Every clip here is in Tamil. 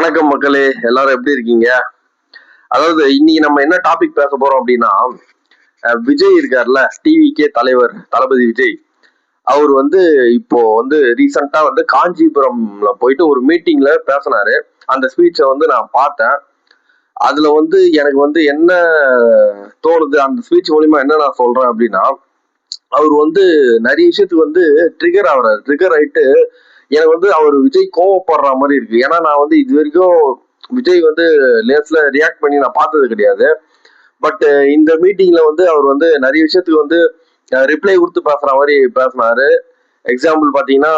வணக்கம் மக்களே, எல்லாரும் எப்படி இருக்கீங்க? அதாவது இன்னைக்கு நம்ம என்ன டாபிக் பேச போறோம் அப்படின்னா, விஜய் இருக்கார்ல, டிவிகே தலைவர் தளபதி விஜய். அவர் இப்போ ரீசெண்டா காஞ்சிபுரம்ல போயிட்டு ஒரு மீட்டிங்ல பேசினாரு. அந்த ஸ்பீச்சை நான் பார்த்தேன். அதுல எனக்கு என்ன தோணுது, அந்த ஸ்பீச் மூலியமா என்ன நான் சொல்றேன் அப்படின்னா, அவர் நிறைய விஷயத்துக்கு ட்ரிகர் ஆகுறாரு. ட்ரிகர் ஆயிட்டு எனக்கு அவர் விஜய் கோவப்படுற மாதிரி இருக்கு. ஏன்னா நான் இது வரைக்கும் விஜய் லேஸ்ல ரியாக்ட் பண்ணி நான் பார்த்தது கிடையாது. பட் இந்த மீட்டிங்ல அவர் நிறைய விஷயத்துக்கு ரிப்ளை கொடுத்து பேசுற மாதிரி பேசினாரு. எக்ஸாம்பிள் பாத்தீங்கன்னா,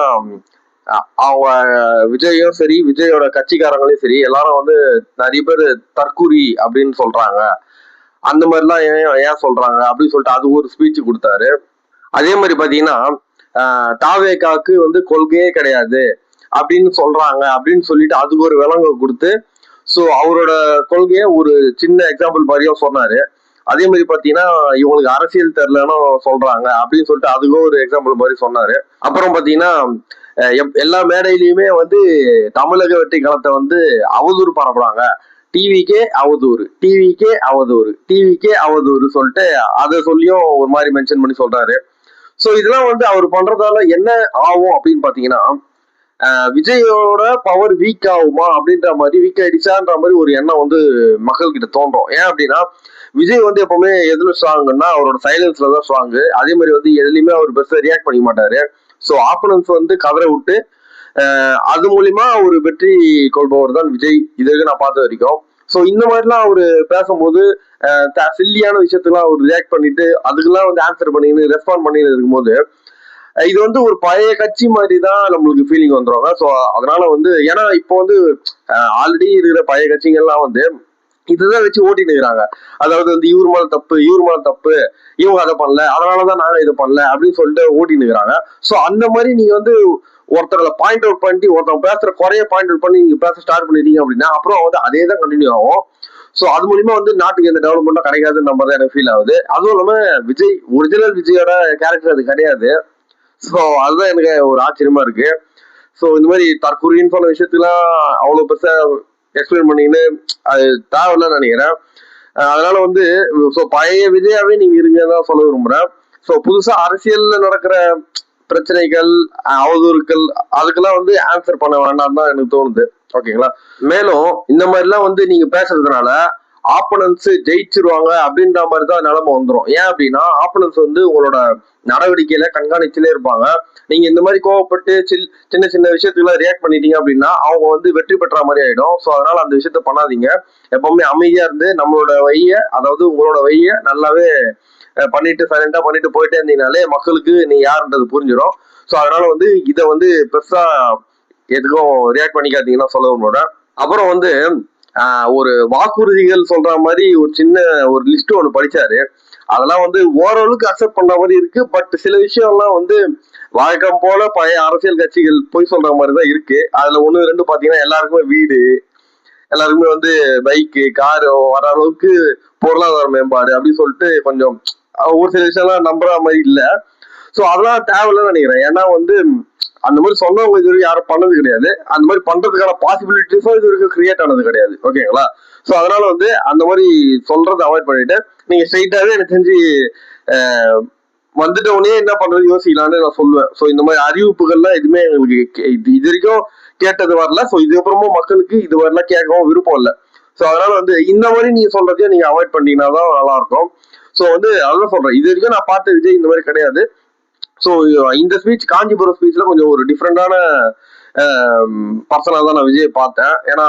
அவங்க விஜயும் சரி, விஜயோட கட்சிக்காரங்களையும் சரி, எல்லாரும் நிறைய பேர் தற்கூரி அப்படின்னு சொல்றாங்க. அந்த மாதிரிலாம் ஏன் சொல்றாங்க அப்படின்னு சொல்லிட்டு அது ஒரு ஸ்பீச் கொடுத்தாரு. அதே மாதிரி பாத்தீங்கன்னா, தாவேகாக்கு கொள்கையே கிடையாது அப்படின்னு சொல்றாங்க அப்படின்னு சொல்லிட்டு அதுக்கு ஒரு விளக்கம் கொடுத்து, ஸோ அவரோட கொள்கையை ஒரு சின்ன எக்ஸாம்பிள் மாதிரியும் சொன்னாரு. அதே மாதிரி பாத்தீங்கன்னா, இவங்களுக்கு அரசியல் தெரியலன்னு சொல்றாங்க அப்படின்னு சொல்லிட்டு அதுக்கும் ஒரு எக்ஸாம்பிள் மாதிரி சொன்னாரு. அப்புறம் பாத்தீங்கன்னா, எல்லா மேடையிலயுமே தமிழக வெற்றி களத்தை அவதூறு பரப்புறாங்க. டிவிக்கே அவதூறு, டிவிக்கே அவதூறு, டிவிக்கே அவதூறு சொல்லிட்டு அதை சொல்லியும் ஒரு மாதிரி மென்ஷன் பண்ணி சொல்றாரு. சோ இதெல்லாம் அவர் பண்றதால என்ன ஆகும் அப்படின்னு பாத்தீங்கன்னா, விஜயோட பவர் வீக் ஆகுமா அப்படின்ற மாதிரி, வீக் ஆயிடுச்சான்ற மாதிரி ஒரு எண்ணம் மக்கள் கிட்ட தோன்றும். ஏன் அப்படின்னா, விஜய் எப்பவுமே எதுல ஸ்ட்ராங்குன்னா அவரோட சைலன்ஸ்ல தான் ஸ்ட்ராங்கு. அதே மாதிரி எதுலையுமே அவர் பெருசா ரியாக்ட் பண்ணிக்க மாட்டாரு. ஸோ ஆப்பனன்ஸ் கதற விட்டு அது மூலியமா ஒரு வெற்றி கொள்பவர் தான் விஜய், இதுக்கு நான் பார்த்த வரைக்கும். ஸோ இந்த மாதிரிலாம் அவரு பேசும்போது சில்லியான விஷயத்துலாம் அவர் ரியாக்ட் பண்ணிட்டு அதுக்கெல்லாம் ஆன்சர் பண்ணின்னு ரெஸ்பாண்ட் பண்ணின்னு இருக்கும்போது, இது ஒரு பழைய கட்சி மாதிரி தான் நம்மளுக்கு ஃபீலிங் வந்துருவாங்க. ஸோ அதனால ஏன்னா இப்போ ஆல்ரெடி இருக்கிற பழைய கட்சிகள்லாம் இதுதான் வச்சு ஓட்டிட்டு இருக்கிறாங்க. அதாவது இவர் மேல தப்பு, இவர் மேல தப்பு, இவங்க அதை பண்ணல, அதனாலதான் நாங்க இதை பண்ணல அப்படின்னு சொல்லிட்டு ஓட்டிட்டு இருக்கிறாங்க. ஸோ அந்த மாதிரி நீங்க ஒருத்தர்களை பாயிண்ட் அவுட் பண்ணிட்டு ஒருத்தர் பேசுற குறைய பாயிண்ட் அவுட் பண்ணி நீங்க பேச ஸ்டார்ட் பண்ணிட்டீங்க அப்படின்னா அப்புறம் அதே தான் கண்டினியூ ஆகும். ஸோ அது மூலியமா நாட்டுக்கு எந்த டெவலப்மெண்ட்டும் கிடைக்காதுன்னு நம்ம தான் எனக்கு ஃபீல் ஆகுது. அதுவும் இல்லாம விஜய் ஒரிஜினல் விஜயோட கேரக்டர் அது கிடையாது. ஸோ அதுதான் எனக்கு ஒரு ஆச்சரியமா இருக்கு. ஸோ இந்த மாதிரி தற்கொலைன்னு சொன்ன விஷயத்துலாம் அவ்வளவு பெருசா எக்ஸ்பிளைன் பண்ணின்னு அது தேவையில்லைன்னு நினைக்கிறேன். அதனால ஸோ பழைய விஜயாவே நீங்க இருங்கதான் சொல்ல விரும்புறேன். ஸோ புதுசா அரசியல்ல நடக்கிற பிரச்சனைகள், அவதூறுகள், அதுக்கெல்லாம் ஆன்சர் பண்ண வேண்டாம் தான் எனக்கு தோணுது. ஓகேங்களா? மேலும் இந்த மாதிரிலாம் நீங்க பேசுறதுனால ஆப்பனன்ஸ் ஜெயிச்சிருவாங்க அப்படின்ற மாதிரி தான் நிலைமை வந்துடும். ஏன் அப்படின்னா, ஆப்பனன்ஸ் உங்களோட நடவடிக்கையில கண்காணிச்சுலே இருப்பாங்க. நீங்க இந்த மாதிரி கோவப்பட்டு சின்ன சின்ன விஷயத்துக்குலாம் ரியாக்ட் பண்ணிட்டீங்க அப்படின்னா அவங்க வெற்றி பெற்ற மாதிரி ஆயிடும். ஸோ அதனால அந்த விஷயத்த பண்ணாதீங்க. எப்பவுமே அமைதியா இருந்து நம்மளோட அதாவது உங்களோட நல்லாவே பண்ணிட்டு சைலண்டா பண்ணிட்டு போயிட்டே இருந்தீங்கனாலே மக்களுக்கு நீ யாருன்றது புரிஞ்சிடும். ஸோ அதனால இதை பெருசா எதுக்கும் ரியாக்ட் பண்ணிக்காதீங்கன்னா சொல்ல உங்களோட. அப்புறம் ஒரு வாக்குறுதிகள் சொல்ற மாதிரி ஒரு சின்ன ஒரு லிஸ்ட் ஒன்று படிச்சாரு. அதெல்லாம் ஓரளவுக்கு அக்செப்ட் பண்ற மாதிரி இருக்கு. பட் சில விஷயம்லாம் வழக்கம் போல பழைய அரசியல் கட்சிகள் பொய் சொல்ற மாதிரி தான் இருக்கு. அதுல ஒண்ணு ரெண்டு பாத்தீங்கன்னா, எல்லாருக்குமே வீடு, எல்லாருக்குமே பைக்கு, காரு வர அளவுக்கு பொருளாதார மேம்பாடு அப்படின்னு சொல்லிட்டு கொஞ்சம் ஒரு சில விஷயம்லாம் நம்புற மாதிரி இல்ல. ஸோ அதெல்லாம் தேவையில்லைன்னு நினைக்கிறேன். ஏன்னா அந்த மாதிரி சொன்னவங்க இது வரைக்கும் யாரும் பண்ணது கிடையாது. அந்த மாதிரி பண்றதுக்கான பாசிபிலிட்டிஸும் இது வரைக்கும் கிரியேட் ஆனது கிடையாது. ஓகேங்களா? ஸோ அதனால அந்த மாதிரி சொல்றதை அவாய்ட் பண்ணிட்டு நீங்க ஸ்ட்ரைட்டாவே எனக்கு தெரிஞ்சு வந்துட்ட உடனே என்ன பண்றது யோசிக்கலான்னு நான் சொல்லுவேன். ஸோ இந்த மாதிரி அறிவிப்புகள்லாம் எதுவுமே எங்களுக்கு இது வரைக்கும் கேட்டது வரல. ஸோ இதுக்கப்புறமும் மக்களுக்கு இது வரலாம் கேட்கவும் விருப்பம் இல்லை. ஸோ அதனால இந்த மாதிரி நீங்க சொல்றதையும் நீங்க அவாய்ட் பண்ணீங்கன்னா தான் நல்லா இருக்கும். ஸோ அதான் சொல்றேன், இது வரைக்கும் நான் பார்த்த விஜய் இந்த மாதிரி கிடையாது. ஸோ இந்த ஸ்பீச், காஞ்சிபுரம் ஸ்பீச்ல கொஞ்சம் ஒரு டிஃப்ரெண்டான பர்சனா தான் நான் விஜய் பார்த்தேன். ஏன்னா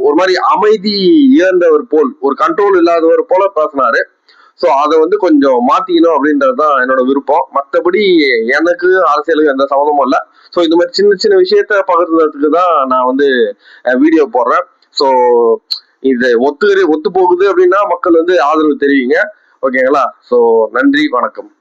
ஒரு மாதிரி அமைதி இழந்தவர் போல், ஒரு கண்ட்ரோல் இல்லாதவர் போல பேசினாரு. ஸோ அதை கொஞ்சம் மாத்திக்கணும் அப்படின்றதுதான் என்னோட விருப்பம். மற்றபடி எனக்கு அரசியலுக்கு எந்த சம்மந்தமும் இல்லை. ஸோ இந்த மாதிரி சின்ன சின்ன விஷயத்த பகிர்ந்ததுக்கு தான் நான் வீடியோ போடுறேன். ஸோ இது ஒத்து போகுது அப்படின்னா மக்கள் ஆதரவு தெரிவிங்க. ஓகேங்களா? ஸோ நன்றி, வணக்கம்.